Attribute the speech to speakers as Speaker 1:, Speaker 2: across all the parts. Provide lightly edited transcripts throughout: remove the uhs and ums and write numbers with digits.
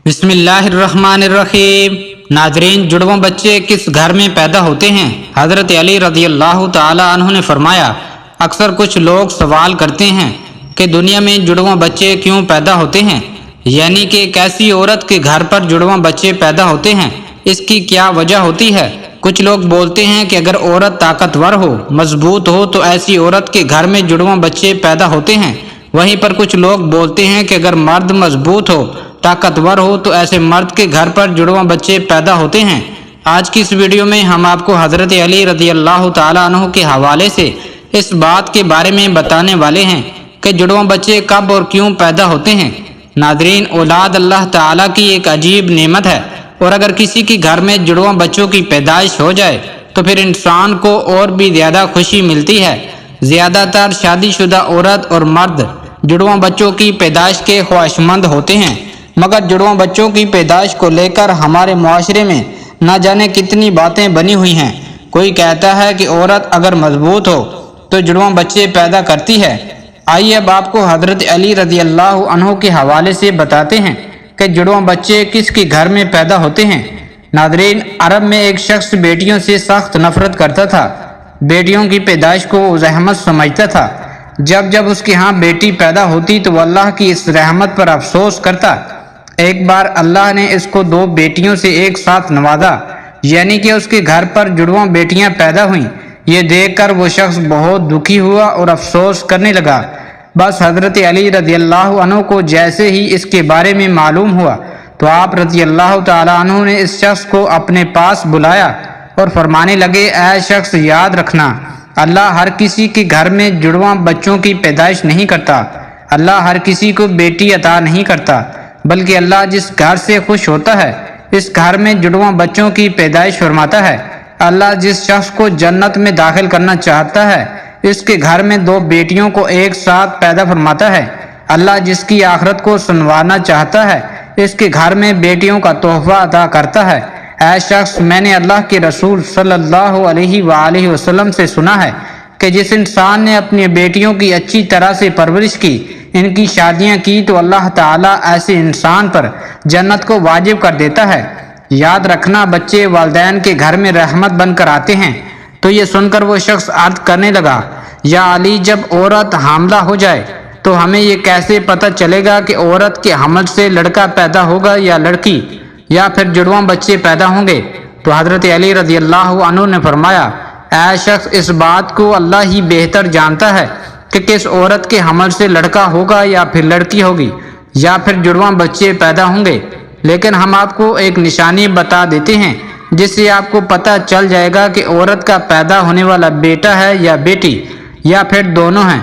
Speaker 1: بسم اللہ الرحمن الرحیم۔ ناظرین، جڑواں بچے کس گھر میں پیدا ہوتے ہیں؟ حضرت علی رضی اللہ تعالی عنہ نے فرمایا، اکثر کچھ لوگ سوال کرتے ہیں کہ دنیا میں جڑواں بچے کیوں پیدا ہوتے ہیں، یعنی کہ ایک ایسی عورت کے گھر پر جڑواں بچے پیدا ہوتے ہیں، اس کی کیا وجہ ہوتی ہے؟ کچھ لوگ بولتے ہیں کہ اگر عورت طاقتور ہو، مضبوط ہو تو ایسی عورت کے گھر میں جڑواں بچے پیدا ہوتے ہیں۔ وہیں پر کچھ لوگ بولتے ہیں کہ اگر مرد مضبوط ہو، طاقتور ہو تو ایسے مرد کے گھر پر جڑواں بچے پیدا ہوتے ہیں۔ آج کی اس ویڈیو میں ہم آپ کو حضرت علی رضی اللہ تعالیٰ عنہ کے حوالے سے اس بات کے بارے میں بتانے والے ہیں کہ جڑواں بچے کب اور کیوں پیدا ہوتے ہیں۔ ناظرین، اولاد اللہ تعالیٰ کی ایک عجیب نعمت ہے، اور اگر کسی کے گھر میں جڑواں بچوں کی پیدائش ہو جائے تو پھر انسان کو اور بھی زیادہ خوشی ملتی ہے۔ زیادہ تر شادی شدہ عورت اور مرد جڑواں بچوں کی پیدائش کے خواہشمند ہوتے ہیں، مگر جڑواں بچوں کی پیدائش کو لے کر ہمارے معاشرے میں نہ جانے کتنی باتیں بنی ہوئی ہیں۔ کوئی کہتا ہے کہ عورت اگر مضبوط ہو تو جڑواں بچے پیدا کرتی ہے۔ آئیے اب آپ کو حضرت علی رضی اللہ عنہ کے حوالے سے بتاتے ہیں کہ جڑواں بچے کس کے گھر میں پیدا ہوتے ہیں۔ ناظرین، عرب میں ایک شخص بیٹیوں سے سخت نفرت کرتا تھا، بیٹیوں کی پیدائش کو وہ زحمت سمجھتا تھا۔ جب اس کے ہاں بیٹی پیدا ہوتی تو وہ اللہ کی اس رحمت پر افسوس کرتا۔ ایک بار اللہ نے اس کو 2 بیٹیوں سے ایک ساتھ نوازا، یعنی کہ اس کے گھر پر جڑواں بیٹیاں پیدا ہوئیں۔ یہ دیکھ کر وہ شخص بہت دکھی ہوا اور افسوس کرنے لگا۔ بس حضرت علی رضی اللہ عنہ کو جیسے ہی اس کے بارے میں معلوم ہوا تو آپ رضی اللہ تعالیٰ عنہ نے اس شخص کو اپنے پاس بلایا اور فرمانے لگے، اے شخص، یاد رکھنا، اللہ ہر کسی کے گھر میں جڑواں بچوں کی پیدائش نہیں کرتا۔ اللہ ہر کسی کو بیٹی عطا نہیں کرتا، بلکہ اللہ جس گھر سے خوش ہوتا ہے اس گھر میں جڑواں بچوں کی پیدائش فرماتا ہے۔ اللہ جس شخص کو جنت میں داخل کرنا چاہتا ہے اس کے گھر میں 2 بیٹیوں کو ایک ساتھ پیدا فرماتا ہے۔ اللہ جس کی آخرت کو سنوارنا چاہتا ہے اس کے گھر میں بیٹیوں کا تحفہ عطا کرتا ہے۔ اے شخص، میں نے اللہ کے رسول صلی اللہ علیہ وآلہ وسلم سے سنا ہے کہ جس انسان نے اپنی بیٹیوں کی اچھی طرح سے پرورش کی، ان کی شادیاں کی، تو اللہ تعالیٰ ایسے انسان پر جنت کو واجب کر دیتا ہے۔ یاد رکھنا، بچے والدین کے گھر میں رحمت بن کر آتے ہیں۔ تو یہ سن کر وہ شخص عرض کرنے لگا، یا علی، جب عورت حاملہ ہو جائے تو ہمیں یہ کیسے پتہ چلے گا کہ عورت کے حمل سے لڑکا پیدا ہوگا یا لڑکی، یا پھر جڑواں بچے پیدا ہوں گے؟ تو حضرت علی رضی اللہ عنہ نے فرمایا، اے شخص، اس بات کو اللہ ہی بہتر جانتا ہے کہ کس عورت کے حمل سے لڑکا ہوگا یا پھر لڑکی ہوگی، یا پھر جڑواں بچے پیدا ہوں گے۔ لیکن ہم آپ کو ایک نشانی بتا دیتے ہیں جس سے آپ کو پتہ چل جائے گا کہ عورت کا پیدا ہونے والا بیٹا ہے یا بیٹی، یا پھر دونوں ہیں۔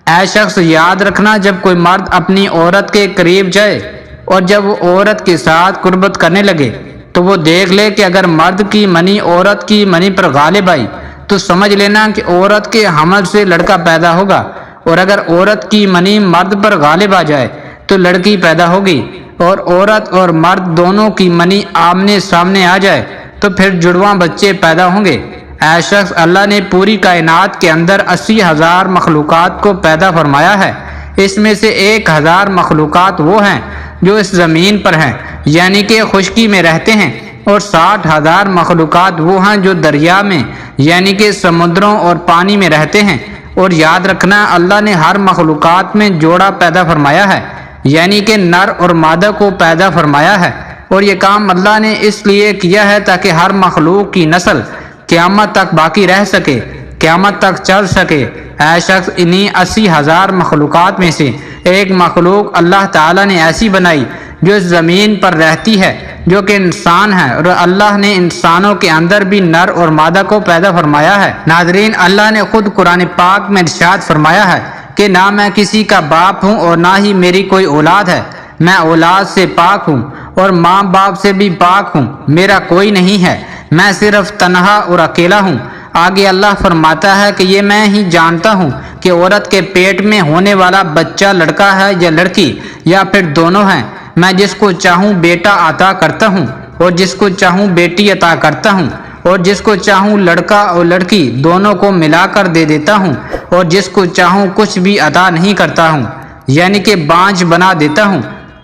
Speaker 1: اے شخص، یاد رکھنا، جب کوئی مرد اپنی عورت کے قریب جائے اور جب وہ عورت کے ساتھ قربت کرنے لگے تو وہ دیکھ لے کہ اگر مرد کی منی عورت کی منی پر غالب آئی تو سمجھ لینا کہ عورت کے حمل سے لڑکا پیدا ہوگا، اور اگر عورت کی منی مرد پر غالب آ جائے تو لڑکی پیدا ہوگی، اور عورت اور مرد دونوں کی منی آمنے سامنے آ جائے تو پھر جڑواں بچے پیدا ہوں گے۔ اے شخص، اللہ نے پوری کائنات کے اندر 80,000 مخلوقات کو پیدا فرمایا ہے۔ اس میں سے 1,000 مخلوقات وہ ہیں جو اس زمین پر ہیں، یعنی کہ خشکی میں رہتے ہیں، اور 60,000 مخلوقات وہ ہیں جو دریا میں یعنی کہ سمندروں اور پانی میں رہتے ہیں۔ اور یاد رکھنا، اللہ نے ہر مخلوقات میں جوڑا پیدا فرمایا ہے، یعنی کہ نر اور مادہ کو پیدا فرمایا ہے، اور یہ کام اللہ نے اس لیے کیا ہے تاکہ ہر مخلوق کی نسل قیامت تک باقی رہ سکے، قیامت تک چل سکے۔ اے شخص، انہی 80,000 مخلوقات میں سے ایک مخلوق اللہ تعالیٰ نے ایسی بنائی جو اس زمین پر رہتی ہے، جو کہ انسان ہے، اور اللہ نے انسانوں کے اندر بھی نر اور مادہ کو پیدا فرمایا ہے۔ ناظرین، اللہ نے خود قرآن پاک میں ارشاد فرمایا ہے کہ نہ میں کسی کا باپ ہوں اور نہ ہی میری کوئی اولاد ہے، میں اولاد سے پاک ہوں اور ماں باپ سے بھی پاک ہوں، میرا کوئی نہیں ہے، میں صرف تنہا اور اکیلا ہوں۔ آگے اللہ فرماتا ہے کہ یہ میں ہی جانتا ہوں کہ عورت کے پیٹ میں ہونے والا بچہ لڑکا ہے یا لڑکی، یا پھر دونوں ہیں۔ میں جس کو چاہوں بیٹا عطا کرتا ہوں اور جس کو چاہوں بیٹی عطا کرتا ہوں، اور جس کو چاہوں لڑکا اور لڑکی دونوں کو ملا کر دے دیتا ہوں، اور جس کو چاہوں کچھ بھی عطا نہیں کرتا ہوں، یعنی کہ بانجھ بنا دیتا ہوں۔